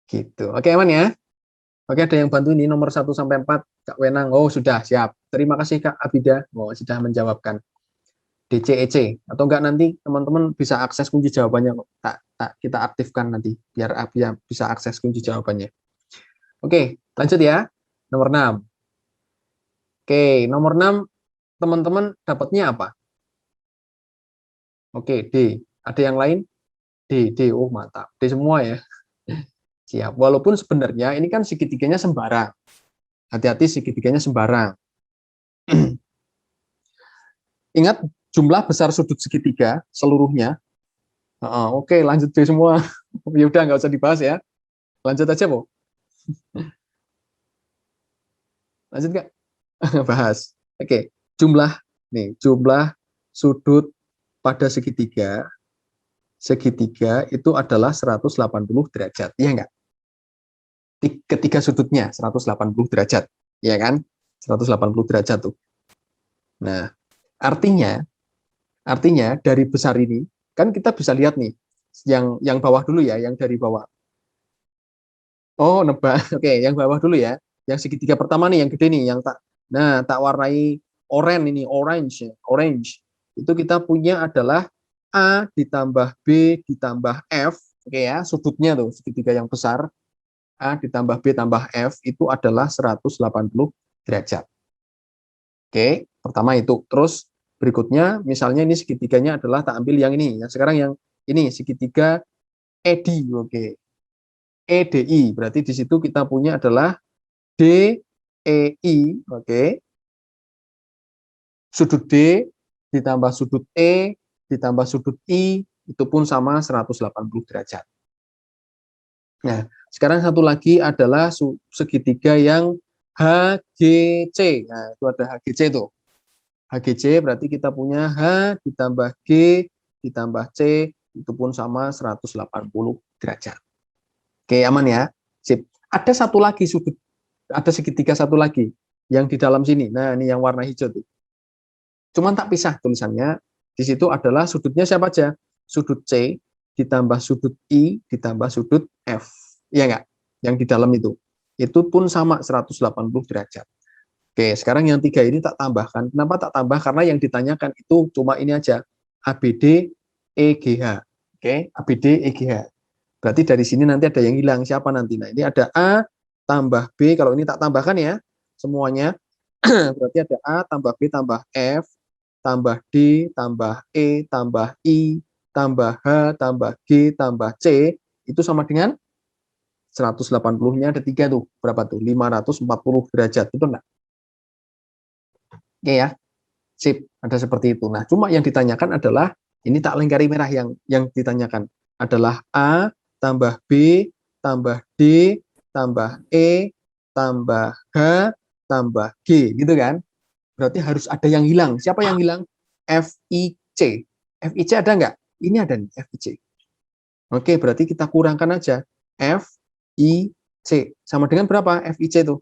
Gitu. Oke, aman ya? Oke, ada yang bantu ini nomor 1 sampai 4, Kak Wenang. Oh, sudah siap. Terima kasih Kak Abida. Oh, sudah menjawabkan. DCEC atau enggak nanti teman-teman bisa akses kunci jawabannya kok. Kita aktifkan nanti biar bisa akses kunci jawabannya. Oke, lanjut ya. Nomor 6. Oke, nomor 6 teman-teman dapatnya apa? Oke, D. Ada yang lain? D. Oh, mantap. D semua ya. Siap. Walaupun sebenarnya ini kan segitiganya sembarang. Hati-hati segitiganya sembarang. Ingat jumlah besar sudut segitiga seluruhnya. Oke, lanjut D semua. Ya udah nggak usah dibahas ya. Lanjut aja, Bu. Lanjut nggak? Bahas. Oke, jumlah sudut pada segitiga itu adalah 180 derajat. Iya nggak? Ketiga sudutnya 180 derajat. Iya kan? 180 derajat tuh. Nah, artinya dari besar ini kan kita bisa lihat nih yang bawah dulu ya, yang dari bawah. Oh, nebak. Oke, yang bawah dulu ya. Yang segitiga pertama nih, yang gede nih, yang tak warnai oranye ini, orange. Itu kita punya adalah A ditambah B ditambah F, oke ya, sudutnya tuh segitiga yang besar. A ditambah B tambah F itu adalah 180 derajat. Oke, pertama itu. Terus berikutnya, misalnya ini segitiganya adalah tak ambil yang ini. Yang sekarang yang ini segitiga ED, oke. EDI, berarti di situ kita punya adalah DEI, oke. Sudut D ditambah sudut E ditambah sudut I itu pun sama 180 derajat. Nah, sekarang satu lagi adalah segitiga yang HGC. Nah, itu ada HGC tuh. HGC berarti kita punya H ditambah G ditambah C itu pun sama 180 derajat. Oke, aman ya. Sip. Ada satu lagi ada segitiga satu lagi yang di dalam sini. Nah, ini yang warna hijau tuh. Cuman tak pisah tulisannya. Di situ adalah sudutnya siapa aja? Sudut C ditambah sudut I ditambah sudut F. Iya nggak? Yang di dalam itu. Itu pun sama 180 derajat. Oke, sekarang yang tiga ini tak tambahkan. Kenapa tak tambah? Karena yang ditanyakan itu cuma ini aja. ABD EGH. Oke, ABD EGH. Berarti dari sini nanti ada yang hilang. Siapa nanti? Nah, ini ada A tambah B. Kalau ini tak tambahkan ya, semuanya. Berarti ada A tambah B tambah F tambah D tambah E tambah I tambah H tambah G tambah C itu sama dengan 180-nya ada 3 tuh. Berapa tuh? 540 derajat. Itu enggak? Oke ya. Sip, ada seperti itu. Nah, cuma yang ditanyakan adalah ini tak lingkari merah yang ditanyakan adalah A tambah B tambah D tambah E tambah H tambah G gitu kan. Berarti harus ada yang hilang. Siapa yang hilang? FIC. FIC ada nggak? Ini ada nih, FIC. Oke, berarti kita kurangkan aja. FIC. Sama dengan berapa FIC itu?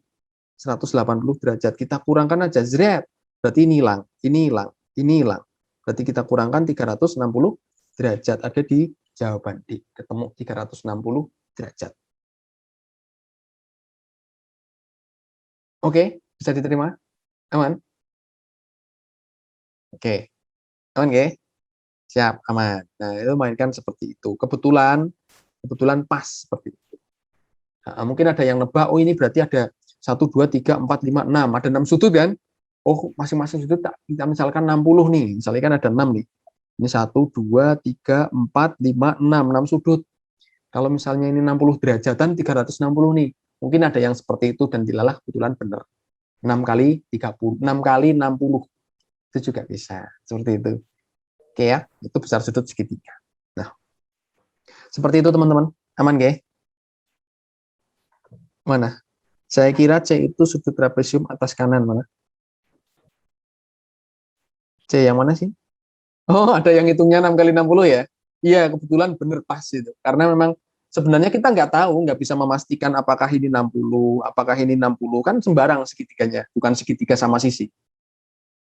180 derajat. Kita kurangkan aja. Z. Berarti ini hilang, ini hilang, ini hilang. Berarti kita kurangkan 360 derajat. Ada di jawaban D. Ketemu 360 derajat. Oke, bisa diterima? Aman? Oke. Aman, oke? Siap, aman. Nah, itu mainkan seperti itu. Kebetulan pas seperti itu. Nah, mungkin ada yang nebak, oh ini berarti ada 1, 2, 3, 4, 5, 6. Ada 6 sudut kan? Oh, masing-masing sudut kita misalkan 60 nih. Misalnya kan ada 6 nih. Ini 1, 2, 3, 4, 5, 6 sudut. Kalau misalnya ini 60 derajatan, 360 nih. Mungkin ada yang seperti itu dan dilalah kebetulan benar. 6 kali 30, 6 kali 60. Itu juga bisa. Seperti itu. Oke ya, itu besar sudut segitiga. Nah, seperti itu teman-teman. Aman, Ge? Mana? Saya kira C itu sudut trapesium atas kanan. Mana? C yang mana sih? Oh, ada yang hitungnya 6 kali 60 ya? Iya, kebetulan bener pas itu. Karena memang sebenarnya kita nggak tahu, nggak bisa memastikan apakah ini 60, apakah ini 60. Kan sembarang segitiganya, bukan segitiga sama sisi.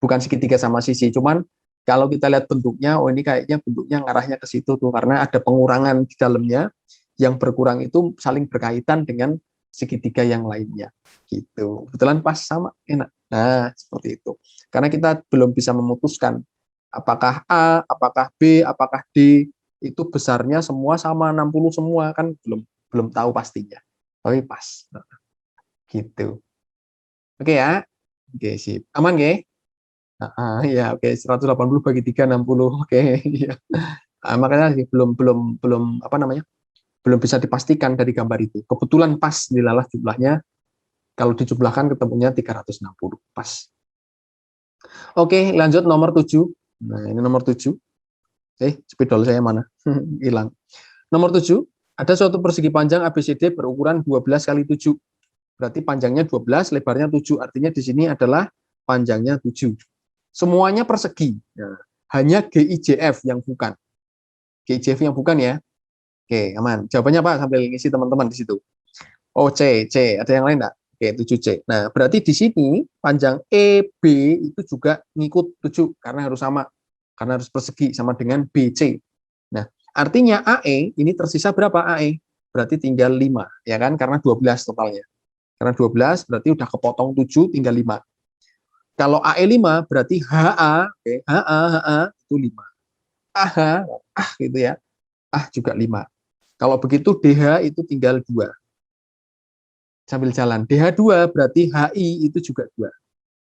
Bukan segitiga sama sisi, cuman kalau kita lihat bentuknya, oh ini kayaknya bentuknya ngarahnya ke situ tuh, karena ada pengurangan di dalamnya yang berkurang itu saling berkaitan dengan segitiga yang lainnya. Gitu. Kebetulan pas sama, enak. Nah, seperti itu. Karena kita belum bisa memutuskan apakah A, apakah B, apakah D, itu besarnya semua sama 60 semua, kan belum tahu pastinya. Tapi pas. Nah, gitu. Oke ya. Oke, sip. Aman, nggih? Ya, oke, 180 bagi 3, 60. Oke, iya. Makanya belum belum belum apa namanya? Belum bisa dipastikan dari gambar itu. Kebetulan pas dilalah jumlahnya, kalau dijumlahkan ketemunya 360. Pas. Oke, lanjut nomor 7. Nah, ini nomor 7. Spidol saya mana? Hilang. Nomor 7, ada suatu persegi panjang ABCD berukuran 12 kali 7. Berarti panjangnya 12, lebarnya 7. Artinya di sini adalah panjangnya 7. Semuanya persegi. Nah, hanya GIJF yang bukan. GIJF yang bukan ya. Oke, aman. Jawabannya apa? Sambil ngisi teman-teman di situ. Oh, C. Ada yang lain enggak? Oke, 7C. Nah, berarti di sini panjang EB itu juga ngikut 7 karena harus sama. Karena harus persegi sama dengan BC. Nah, artinya AE ini tersisa berapa AE? Berarti tinggal 5, ya kan? Karena 12 totalnya. Karena 12 berarti udah kepotong 7 tinggal 5. Kalau AE 5 berarti HA, oke, HA itu 5. AH, gitu ya. Juga 5. Kalau begitu DH itu tinggal 2. Sambil jalan. DH2 berarti HI itu juga 2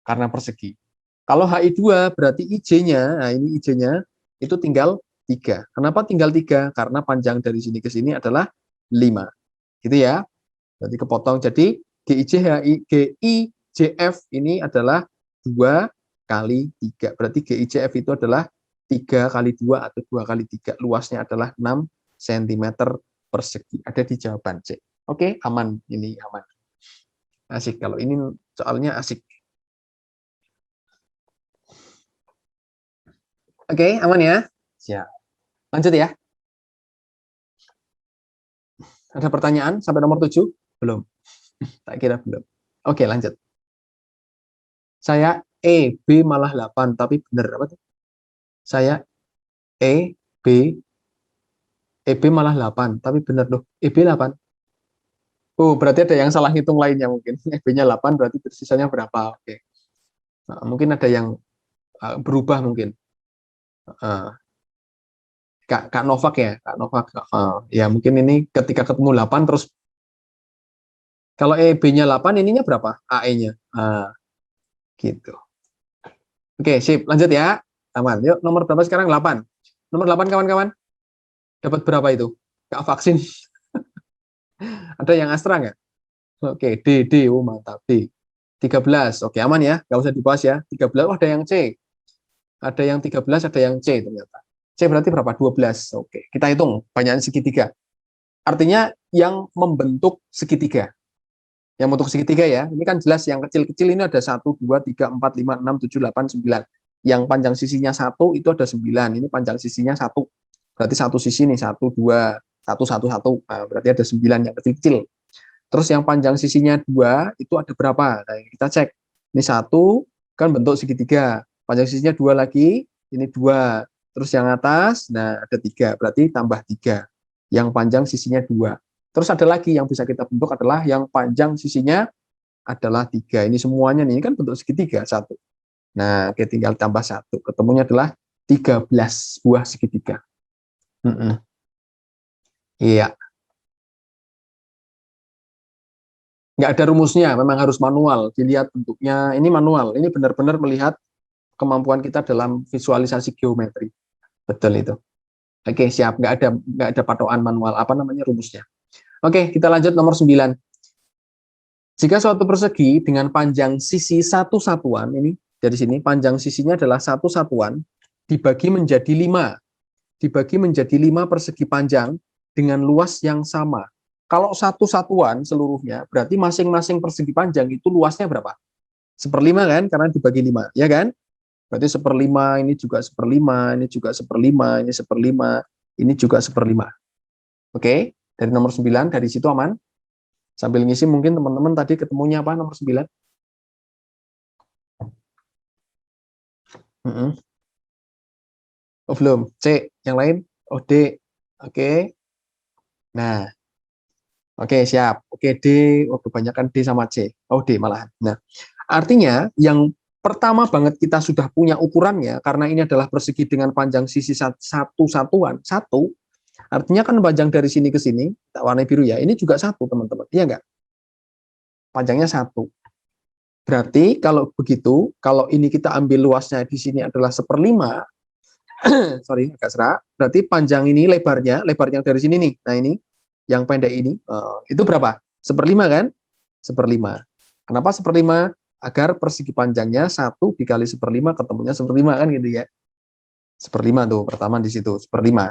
karena persegi. Kalau HI2 berarti IJ-nya, nah ini IJ-nya itu tinggal 3. Kenapa tinggal 3? Karena panjang dari sini ke sini adalah 5. Gitu ya. Berarti kepotong. Jadi GIJF ini adalah 2 kali 3. Berarti GIJF itu adalah 3 kali 2 atau 2 kali 3. Luasnya adalah 6 cm persegi. Ada di jawaban C. Oke, aman. Ini aman. Asik. Kalau ini soalnya asik. Oke, aman ya? Siap. Lanjut ya. Ada pertanyaan sampai nomor 7? Belum. Tak kira belum. Oke, lanjut. Saya B malah 8, tapi benar apa tuh? Saya E, B, EB malah 8, tapi benar loh. EB 8. Oh, berarti ada yang salah hitung lainnya mungkin. EB-nya 8, berarti tersisanya berapa? Oke. Nah, mungkin ada yang berubah mungkin. Kak Novak ya, Kak Novak. Ya, mungkin ini ketika ketemu 8, terus kalau EB-nya 8, ininya berapa? AE-nya. Gitu. Oke, sip. Lanjut ya. Aman. Yuk, nomor berapa sekarang? 8. Nomor 8, kawan-kawan. Dapat berapa itu? Kak vaksin. Ada yang Astra nggak? Oke, D. Oh, mantap. D. 13. Oke, aman ya. Nggak usah dibahas ya. 13. Oh, ada yang C. Ada yang 13, ada yang C ternyata. C berarti berapa? 12. Oke, kita hitung. Banyaknya segitiga. Artinya yang membentuk segitiga. Yang membentuk segitiga ya. Ini kan jelas yang kecil-kecil ini ada 1, 2, 3, 4, 5, 6, 7, 8, 9. Yang panjang sisinya 1 itu ada 9. Ini panjang sisinya 1. Berarti satu sisi nih, 1, 2, 1, 1, 1. Nah, berarti ada 9 yang kecil-kecil. Terus yang panjang sisinya 2 itu ada berapa? Nah, kita cek. Ini 1 kan bentuk segitiga. Panjang sisinya 2 lagi, ini 2. Terus yang atas, nah ada 3. Berarti tambah 3. Yang panjang sisinya 2. Terus ada lagi yang bisa kita bentuk adalah yang panjang sisinya adalah 3. Ini semuanya nih, ini kan bentuk segitiga 1. Nah, oke, tinggal tambah 1. Ketemunya adalah 13 buah segitiga. Iya. Nggak ada rumusnya, memang harus manual. Dilihat bentuknya, ini manual. Ini benar-benar melihat kemampuan kita dalam visualisasi geometri. Betul itu. Oke, siap. Nggak ada patokan manual. Apa namanya rumusnya? Oke, kita lanjut nomor 9. Jika suatu persegi dengan panjang sisi satu satuan, ini dari sini, panjang sisinya adalah satu satuan, dibagi menjadi 5. Dibagi menjadi 5 persegi panjang dengan luas yang sama. Kalau satu satuan seluruhnya, berarti masing-masing persegi panjang itu luasnya berapa? 1/5 kan, karena dibagi 5, ya kan? Berarti 1/5, ini juga 1/5, ini juga 1/5, ini 1/5, ini juga 1/5. Oke, dari nomor 9, dari situ aman. Sambil ngisi mungkin teman-teman tadi ketemunya apa nomor 9? Oh belum, C. Yang lain? Oh D. Oke. Nah, Oke, siap. Oke, D. Oh, kebanyakan D sama C. Oh, D malahan. Nah, artinya yang pertama banget kita sudah punya ukurannya, karena ini adalah persegi dengan panjang sisi satu satuan, satu, artinya kan panjang dari sini ke sini, warna biru ya, ini juga satu, teman-teman. Iya nggak? Panjangnya satu. Berarti kalau begitu, kalau ini kita ambil luasnya di sini adalah 1/5, sorry, agak serak, berarti panjang ini lebarnya dari sini nih, nah ini, yang pendek ini, itu berapa? 1/5 kan? 1/5. Kenapa 1/5? Agar persegi panjangnya 1 dikali 1/5 ketemunya 1/5 kan gitu ya. 1/5 tuh, pertama di situ, 1/5.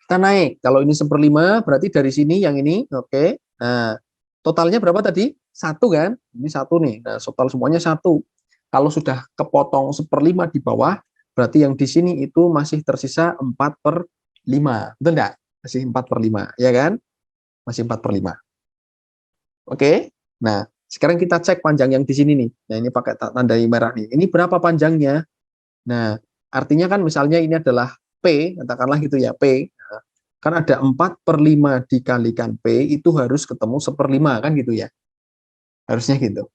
Kita naik, kalau ini 1/5 berarti dari sini yang ini, oke. Nah, totalnya berapa tadi? 1 kan? Ini 1 nih, nah total semuanya 1. Kalau sudah kepotong 1/5 di bawah, berarti yang di sini itu masih tersisa 4/5. Betul enggak? Masih 4/5, ya kan? Masih 4/5. Oke. Nah, sekarang kita cek panjang yang di sini nih. Nah, ini pakai tanda merah nih. Ini berapa panjangnya? Nah, artinya kan misalnya ini adalah P, katakanlah gitu ya, P. Nah, kan ada 4/5 dikalikan P, itu harus ketemu 1/5 kan gitu ya. Harusnya gitu.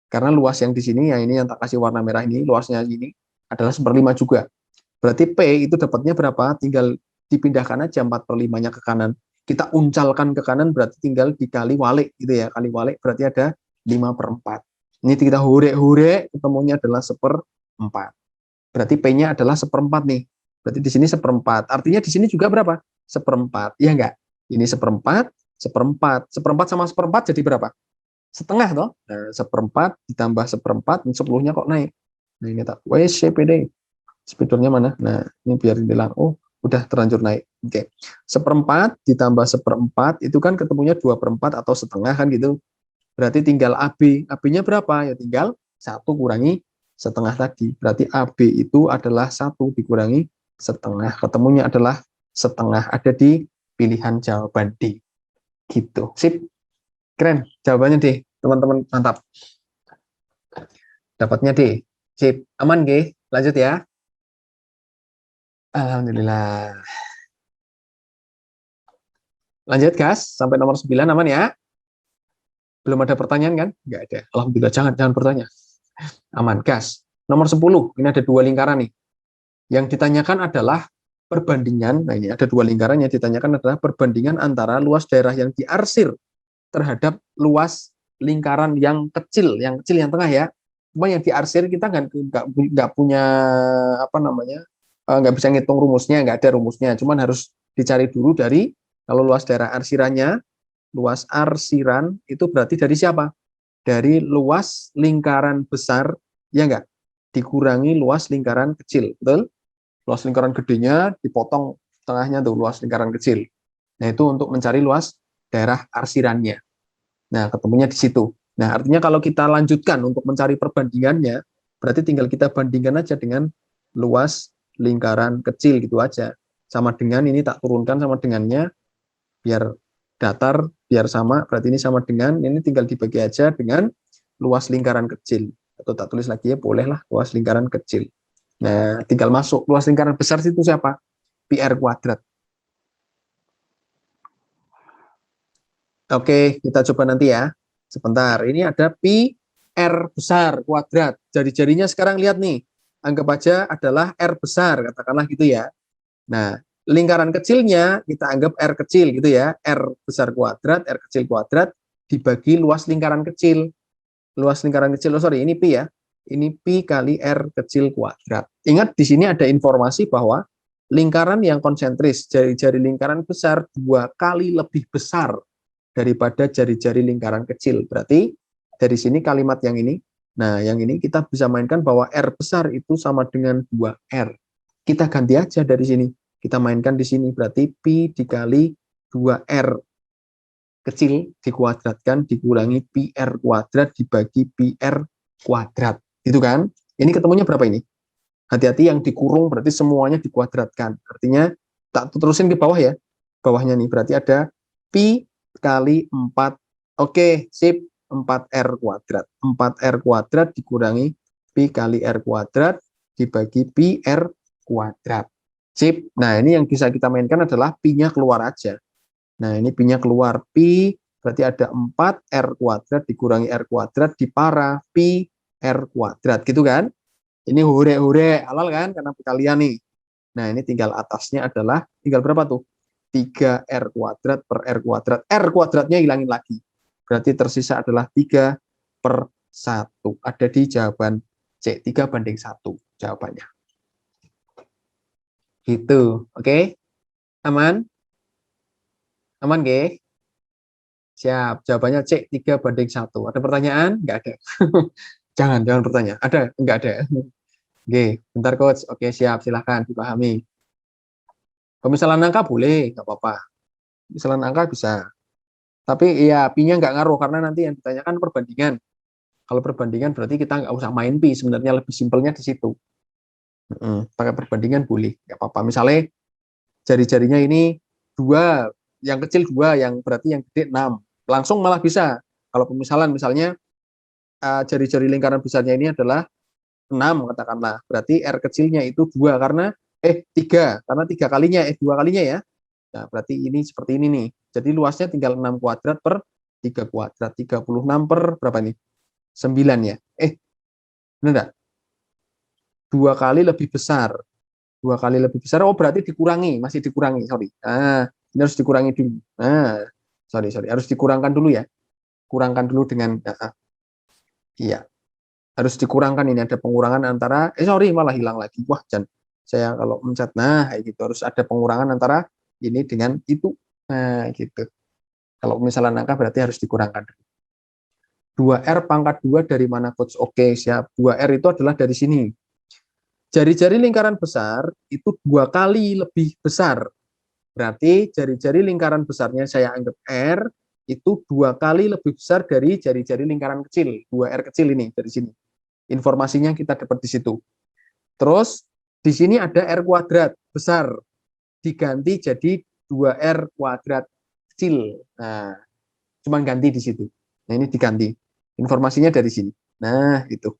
Karena luas yang di sini, yang ini yang tak kasih warna merah ini, luasnya ini adalah 1/5 juga. Berarti P itu dapatnya berapa? Tinggal dipindahkan aja 4/5-nya ke kanan. Kita uncalkan ke kanan berarti tinggal dikali walik gitu ya. Kali walik berarti ada 5/4. Ini kita hurek-hurek, ketemunya adalah 1/4. Berarti P-nya adalah 1/4 nih. Berarti di sini 1/4. Artinya di sini juga berapa? 1/4. Iya enggak? Ini 1/4, 1/4. 1/4 sama 1/4 jadi berapa? Setengah toh. Nah, 1/4 ditambah 1/4, 10-nya kok naik. Nah, ini tak WCPD. Spidolnya mana? Nah, ini biar bilang, oh, udah terlanjur naik. Oke. 1/4 ditambah 1/4 itu kan ketemunya 2/4 atau setengah kan gitu. Berarti tinggal AB. AB-nya berapa? Ya tinggal 1 kurangi setengah tadi. Berarti AB itu adalah 1 dikurangi setengah. Ketemunya adalah setengah. Ada di pilihan jawaban D. Gitu. Sip. Keren. Jawabannya D. Teman-teman, mantap. Dapatnya D. Sip. Aman, G. Lanjut ya. Alhamdulillah. Lanjut, gas. Sampai nomor 9 aman ya. Belum ada pertanyaan kan? Nggak ada. Alhamdulillah. Jangan bertanya. Aman, gas. Nomor 10. Ini ada 2 lingkaran nih. Yang ditanyakan adalah perbandingan. Nah, ini ada 2 lingkaran. Yang ditanyakan adalah perbandingan antara luas daerah yang diarsir terhadap luas lingkaran yang kecil yang tengah ya. Cuma yang diarsir kita nggak punya apa namanya, nggak bisa ngitung rumusnya, nggak ada rumusnya. Cuman harus dicari dulu dari, kalau luas daerah arsirannya, luas arsiran itu berarti dari siapa? Dari luas lingkaran besar, ya nggak? Dikurangi luas lingkaran kecil, betul? Luas lingkaran gedenya dipotong tengahnya tuh luas lingkaran kecil. Nah, itu untuk mencari luas daerah arsirannya. Nah, ketemunya di situ. Nah, artinya kalau kita lanjutkan untuk mencari perbandingannya, berarti tinggal kita bandingkan aja dengan luas lingkaran kecil gitu aja. Sama dengan ini tak turunkan sama dengannya, biar datar, biar sama, berarti ini sama dengan, ini tinggal dibagi aja dengan luas lingkaran kecil. Atau tak tulis lagi ya, bolehlah luas lingkaran kecil. Nah, tinggal masuk. Luas lingkaran besar itu siapa? Pi R kuadrat. Oke, kita coba nanti ya. Sebentar, ini ada pi R besar kuadrat. Jari-jarinya sekarang lihat nih. Anggap aja adalah R besar, katakanlah gitu ya. Nah, lingkaran kecilnya kita anggap R kecil gitu ya. R besar kuadrat, R kecil kuadrat dibagi luas lingkaran kecil. Luas lingkaran kecil, oh sorry, ini pi ya. Ini pi kali R kecil kuadrat. Ingat di sini ada informasi bahwa lingkaran yang konsentris, jari-jari lingkaran besar 2 kali lebih besar daripada jari-jari lingkaran kecil. Berarti dari sini kalimat yang ini, nah yang ini kita bisa mainkan bahwa R besar itu sama dengan 2R. Kita ganti aja dari sini. Kita mainkan di sini, berarti pi dikali 2R kecil dikuadratkan dikurangi pi R kuadrat dibagi pi R kuadrat. Itu kan? Ini ketemunya berapa ini? Hati-hati yang dikurung berarti semuanya dikuadratkan. Artinya tak terusin ke bawah ya. Bawahnya nih berarti ada pi kali 4. Oke, sip. 4R kuadrat. 4R kuadrat dikurangi pi kali R kuadrat dibagi pi R kuadrat. Sip. Nah, ini yang bisa kita mainkan adalah pi-nya keluar aja. Nah, ini pi-nya keluar. Pi berarti ada 4 R kuadrat dikurangi R kuadrat dipara pi R kuadrat. Gitu kan? Ini hore-hore, halal kan? Karena perkalian nih. Nah, ini tinggal atasnya adalah, tinggal berapa tuh? 3R kuadrat per R kuadrat. R kuadratnya hilangin lagi. Berarti tersisa adalah 3 per 1. Ada di jawaban C. 3:1 jawabannya. Gitu. Oke? Aman? Aman, G? Siap. Jawabannya C. 3:1. Ada pertanyaan? Nggak ada. Jangan bertanya. Ada? Nggak ada. Oke, bentar coach. Oke, siap. Silahkan dipahami. Pemisalan angka boleh, nggak apa-apa. Pemisalan angka bisa. Tapi ya pi-nya nggak ngaruh karena nanti yang ditanyakan perbandingan. Kalau perbandingan berarti kita nggak usah main pi. Sebenarnya lebih simpelnya di situ. Pakai perbandingan boleh, nggak apa-apa. Misalnya jari-jarinya ini 2, yang kecil 2, yang berarti yang gede 6. Langsung malah bisa. Kalau pemisalan misalnya jari-jari lingkaran besarnya ini adalah 6 katakanlah. Berarti R kecilnya itu 2 karena 3 karena 3 kalinya 2 kalinya ya. Nah, berarti ini seperti ini nih. Jadi luasnya tinggal 6 kuadrat per 3 kuadrat. 36 per berapa nih? 9 ya. Benar enggak? 2 kali lebih besar. 2 kali lebih besar. Oh, berarti dikurangi, masih dikurangi, sorry. Nah, ini harus dikurangi dulu. Nah, sorry, harus dikurangkan dulu ya. Kurangkan dulu dengan iya. Harus dikurangkan, ini ada pengurangan antara sorry malah hilang lagi. Wah, jangan saya kalau mencet kayak gitu harus ada pengurangan antara ini dengan itu. Nah, gitu. Kalau misalnya angka berarti harus dikurangkan. 2R pangkat 2 dari mana coach? Oke, siap. 2R itu adalah dari sini. Jari-jari lingkaran besar itu 2 kali lebih besar. Berarti jari-jari lingkaran besarnya saya anggap R itu 2 kali lebih besar dari jari-jari lingkaran kecil. 2R kecil ini dari sini. Informasinya kita dapat di situ. Terus di sini ada R kuadrat besar. Diganti jadi 2R kuadrat kecil. Nah, cuma ganti di situ. Nah, ini diganti. Informasinya dari sini. Nah, itu.